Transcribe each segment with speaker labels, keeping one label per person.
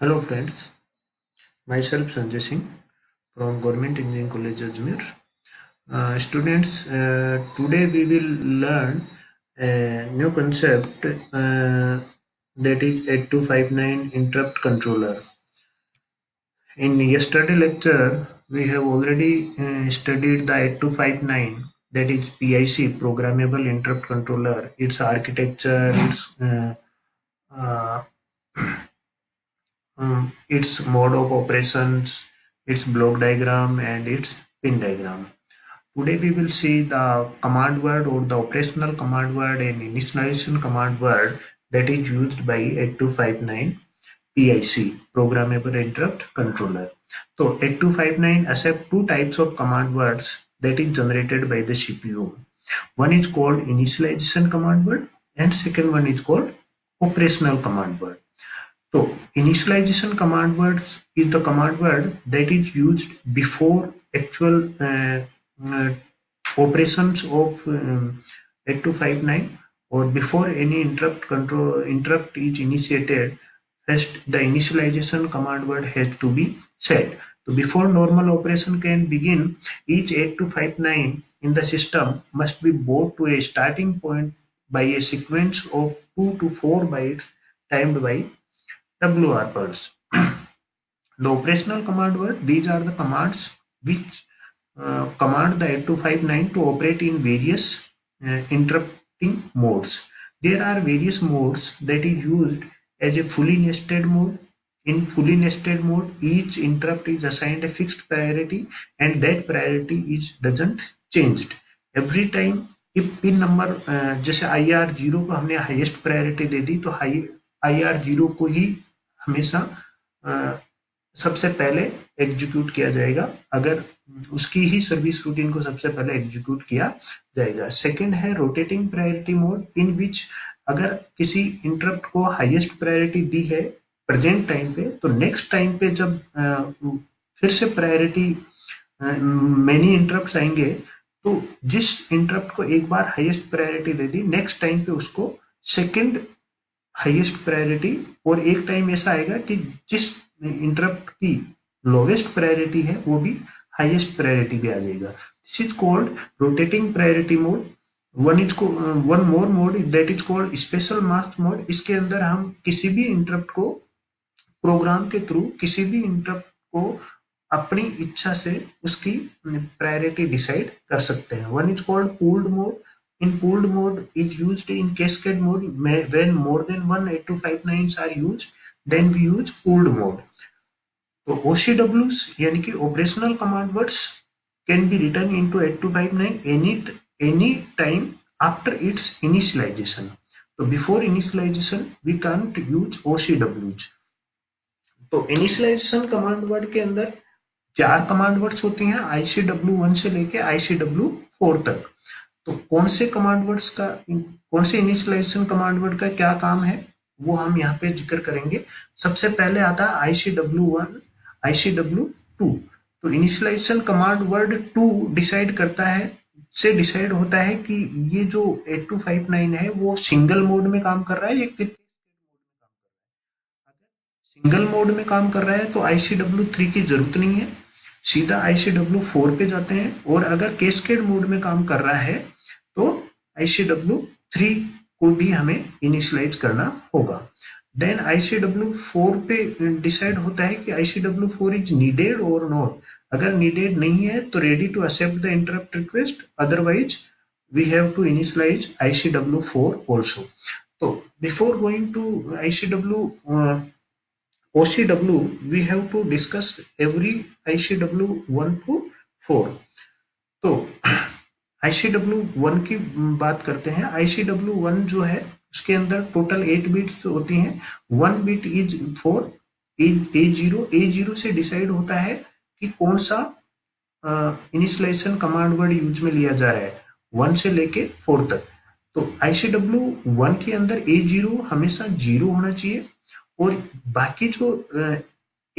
Speaker 1: Hello friends, myself Sanjay Singh from Government Engineering College Ajmer. Students, today we will learn a new concept that is 8259 interrupt controller. In yesterday lecture, we have already studied the 8259, that is PIC, Programmable Interrupt Controller, its architecture, uh, its mode of operations, its block diagram, and its pin diagram. Today we will see the command word or the operational command word and initialization command word that is used by 8259 PIC, Programmable Interrupt Controller. So 8259 accept two types of command words that is generated by the CPU. One is called initialization command word and second one is called operational command word. So initialization command words is the command word that is used before actual uh, operations of 8259 or before any interrupt is initiated. First, the initialization command word has to be set. So before normal operation can begin, each 8259 in the system must be brought to a starting point by a sequence of 2 to 4 bytes timed by WR pulse. The operational command word, these are the commands which command the 8259 to operate in various interrupting modes. There are various modes that is used as a fully nested mode. In fully nested mode, each interrupt is assigned a fixed priority and that priority is doesn't changed. Every time if pin number जैसे IR0 को हमने highest priority दे दी तो IR0 को ही हमेशा सबसे पहले execute किया जाएगा अगर उसकी ही सर्विस रूटीन को सबसे पहले एग्जीक्यूट किया जाएगा. सेकंड है रोटेटिंग प्रायोरिटी मोड इन विच अगर किसी इंटरप्ट को हाईएस्ट प्रायोरिटी दी है प्रेजेंट टाइम पे तो नेक्स्ट टाइम पे जब फिर से प्रायोरिटी मेनी इंटरप्ट्स आएंगे तो जिस इंटरप्ट को एक बार हाईएस्ट प्रायोरिटी दे दी नेक्स्ट टाइम पे उसको सेकंड हाईएस्ट प्रायोरिटी और एक टाइम ऐसा आएगा कि जिस इंटरप्ट की लोवेस्ट प्रायोरिटी है वो भी हाईएस्ट प्रायोरिटी भी आ जाएगा. This is called rotating priority mode. One more mode that is called special mask mode. इसके अंदर हम किसी भी इंटरप्ट को प्रोग्राम के थ्रू किसी भी इंटरप्ट को अपनी इच्छा से उसकी प्रायोरिटी डिसाइड कर सकते हैं. One is called pooled mode. In pooled mode is used in cascade mode when more than one 8259s are used, then we use pooled mode. So OCWs यानी कि operational command words can be written into 8259 any time after its initialization. So before initialization we can't use OCWs. तो initialization command word के अंदर चार command words होती हैं ICW1 से लेके ICW4 तक. तो कौन से कमांड वर्ड्स का कौन से इनिशियलाइजेशन कमांड वर्ड का क्या काम है वो हम यहाँ पे जिक्र करेंगे. सबसे पहले आता है ICW1 ICW2. तो इनिशियलाइजेशन कमांड वर्ड 2 डिसाइड होता है कि ये जो 8259 है वो सिंगल मोड में काम कर रहा है या फिर सिंगल मोड में काम कर रहा है तो ICW3 की जरूरत नहीं है, सीधा ICW4 पे जाते हैं. और अगर कैस्केड मोड में काम कर रहा है तो ICW3 को भी हमें इनिशियलाइज करना होगा. देन ICW4 पे डिसाइड होता है कि ICW4 इज नीडेड और नॉट. अगर नीडेड नहीं है तो ready to accept the interrupt request, otherwise we have to initialize ICW4 also. तो before going to ICW OCW, we have to discuss every ICW 1 to 4. तो ICW1 की बात करते हैं. ICW1 जो है उसके अंदर टोटल 8 बिट्स होती हैं. 1 बिट इज फॉर A0 से डिसाइड होता है कि कौन सा इनिशियलाइजेशन कमांड वर्ड यूज में लिया जा रहा है 1 से लेके 4 तक. तो ICW1 के अंदर A0 हमेशा 0 होना चाहिए और बाकी जो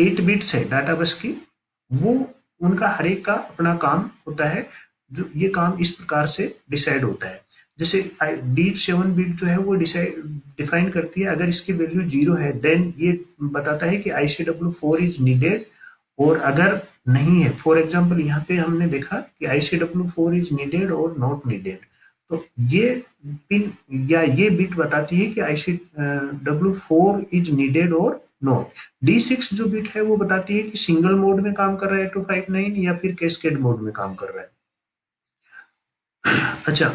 Speaker 1: 8 बिट्स है डाटा बस की वो उनका हर एक का अपना काम होता है. जो ये काम इस प्रकार से डिसाइड होता है. जैसे D7 बिट जो है वो डिफाइन करती है, अगर इसकी वैल्यू 0 है देन ये बताता है कि ICW4 इज नीडेड, और अगर नहीं है, फॉर एग्जांपल यहाँ पे हमने देखा कि ICW4 इज नीडेड और नॉट नीडेड, तो ये पिन या ये बिट बताती है कि ICW4 इज नीडेड और नॉट। D6 जो बिट है वो बताती है कि सिंगल मोड में काम कर रहा है 8259 या फिर कैस्केड मोड में काम कर रहा है। अच्छा,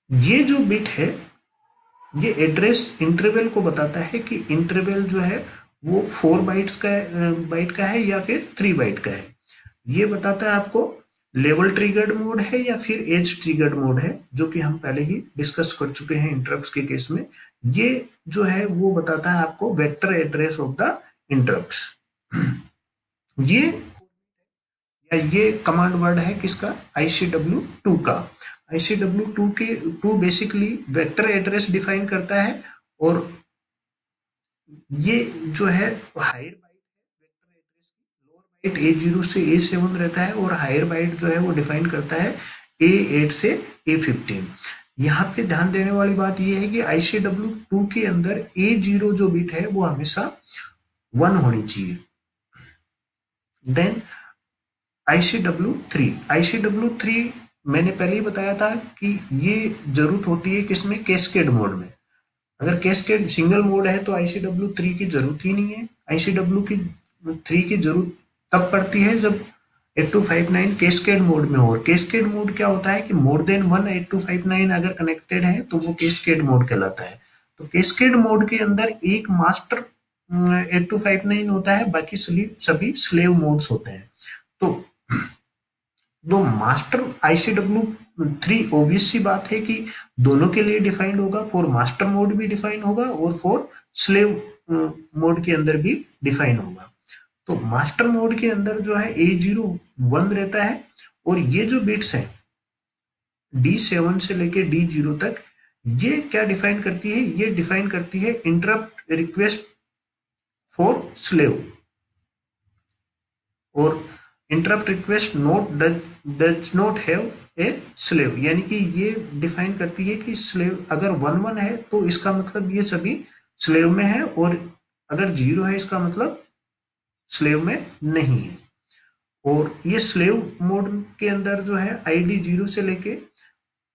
Speaker 1: ये जो बिट है ये एड्रेस इंटरवल को बताता है कि इंटरवल जो है वो 4 बाइट का है या फिर 3 बाइट का है। ये बताता है आपको लेवल ट्रिगर्ड मोड है या फिर एज ट्रिगर्ड मोड है, जो कि हम पहले ही डिस्कस कर चुके हैं इंटरप्ट्स के केस में। ये जो है वो बताता है आपको vector address of the interrupts. ये ये कमांड वर्ड है किसका, ICW2 का। ICW2 के 2 बेसिकली वेक्टर एड्रेस डिफाइन करता है, और ये जो है हायर बाइट है वेक्टर एड्रेस की, लोअर बाइट A0 से A7 रहता है, और हायर बाइट जो है वो डिफाइन करता है A8 से A15। यहाँ पे ध्यान देने वाली बात ये है कि ICW2 के अंदर A0 जो बिट है वो हमेशा 1 होनी चाहिए। देन ICW3 मैंने पहले ही बताया था कि ये जरूरत होती है किसमें, कैस्केड मोड में। अगर कैस्केड सिंगल मोड है तो ICW3 की जरूरत ही नहीं है। ICW3 की जरूरत तब पड़ती है जब 8259 कैस्केड मोड में हो। कैस्केड मोड क्या होता है कि मोर देन वन 8259 अगर कनेक्टेड है तो वो कैस्केड मोड कहलाता है। तो कैस्केड मोड के अंदर एक मास्टर 8259 होता है, बाकी सभी स्लेव मोड्स होते हैं। तो दो मास्टर ICW3 ऑब्वियस सी बात है कि दोनों के लिए डिफाइंड होगा, फॉर मास्टर मोड भी डिफाइन होगा और फॉर स्लेव मोड के अंदर भी डिफाइन होगा। तो मास्टर मोड के अंदर जो है A0 1 रहता है, और ये जो बिट्स हैं D7 से लेके D0 तक, ये क्या डिफाइन करती है, ये डिफाइन करती है इंटरप्ट रिक्वेस्ट फॉर स्लेव, और interrupt request note does not have a slave, यानी कि ये डिफाइन करती है कि स्लेव अगर 1 है तो इसका मतलब ये सभी स्लेव में है, और अगर 0 है इसका मतलब स्लेव में नहीं है। और ये स्लेव मोड के अंदर जो है ID 0 से लेके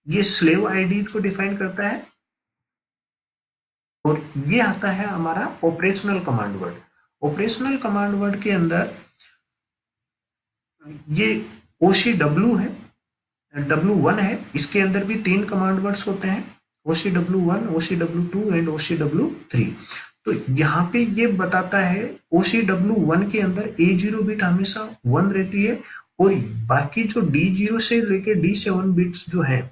Speaker 1: ये स्लेव ID को डिफाइन करता है, और ये आता है हमारा operational command word. Operational command word के अंदर ये OCW है, W1 है, इसके अंदर भी 3 कमांड वर्ड्स होते हैं, OCW1, OCW2 एंड OCW3। तो यहाँ पे ये बताता है OCW1 के अंदर A0 बिट हमेशा 1 रहती है, और बाकी जो D0 से लेके D7 बिट्स जो है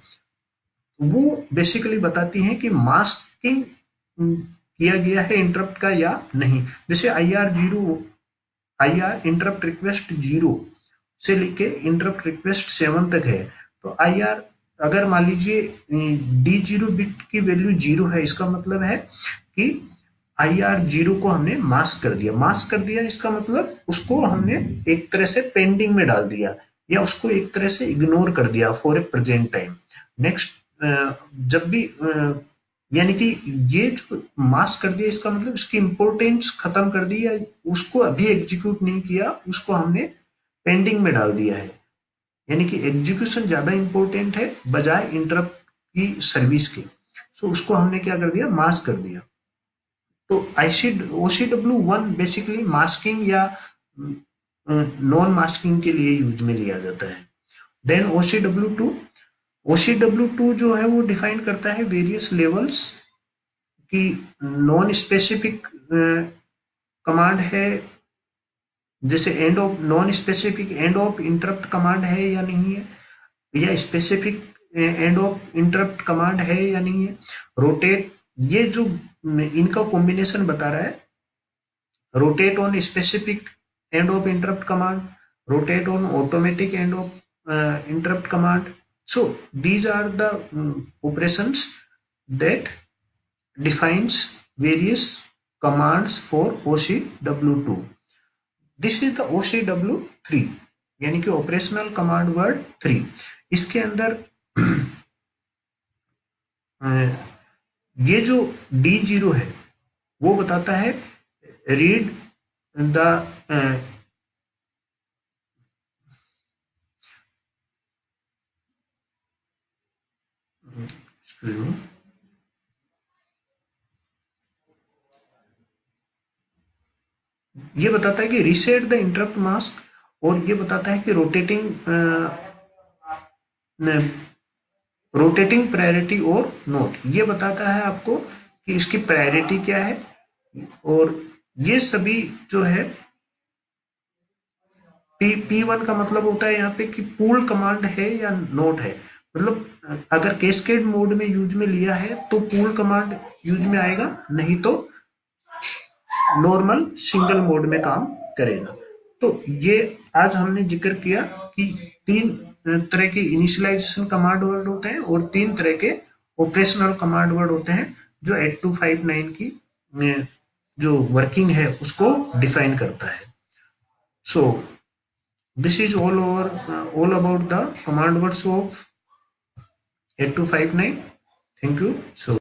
Speaker 1: वो बेसिकली बताती हैं कि मास्किंग किया गया है इंटरप्ट का या नहीं। जैसे IR इंटरप्ट रिक्वेस्ट 0 से लेके इंटरप्ट रिक्वेस्ट 7 तक है, तो IR अगर मान लीजिए D0 बिट की वैल्यू 0 है, इसका मतलब है कि IR 0 को हमने मास्क कर दिया, इसका मतलब उसको हमने एक तरह से पेंडिंग में डाल दिया, या उसको एक तरह से इग्नोर कर दिया for a present time. Next जब भी यानी कि ये जो मास्क कर दिया इसका मतलब उसकी इंपोर्टेंस खत्म कर दी, या उसको अभी एग्जीक्यूट नहीं किया, उसको हमने पेंडिंग में डाल दिया है, यानी कि एग्जीक्यूशन ज्यादा इंपॉर्टेंट है बजाय इंटरप्ट की सर्विस के। सो उसको हमने क्या कर दिया, मास्क कर दिया। तो OCW1 बेसिकली मास्किंग या नॉन मास्किंग के लिए यूज में लिया जाता है। देन OCW2 जो है वो डिफाइन करता है वेरियस लेवल्स की। नॉन स्पेसिफिक कमांड है, जैसे end of non specific end of interrupt command है या नहीं है, या specific end of interrupt command है या नहीं है। रोटेट, ये जो इनका कॉम्बिनेशन बता रहा है, rotate on specific end of interrupt command, rotate on automatic end of interrupt command. So these are the operations that defines various commands for OCW2. This is the OCW3, यानी कि operational command word 3। इसके अंदर ये जो D0 है वो बताता है रीड द ये बताता है कि रीसेट द इंटरप्ट मास्क, और ये बताता है कि रोटेटिंग प्रायोरिटी और नोट। ये बताता है आपको कि इसकी प्रायोरिटी क्या है, और ये सभी जो है P1 का मतलब होता है यहाँ पे कि पूल कमांड है या नोट है। मतलब अगर कैस्केड मोड में यूज में लिया है तो पूल कमांड यूज में आएगा, नहीं तो नॉर्मल सिंगल मोड में काम करेगा। तो ये आज हमने जिक्र किया कि तीन तरह के इनिशियलाइजेशन कमांड वर्ड होते हैं और तीन तरह के ऑपरेशनल कमांड वर्ड होते हैं जो 8259 की जो वर्किंग है उसको डिफाइन करता है। सो this is all about the command words of 8259. Thank you. So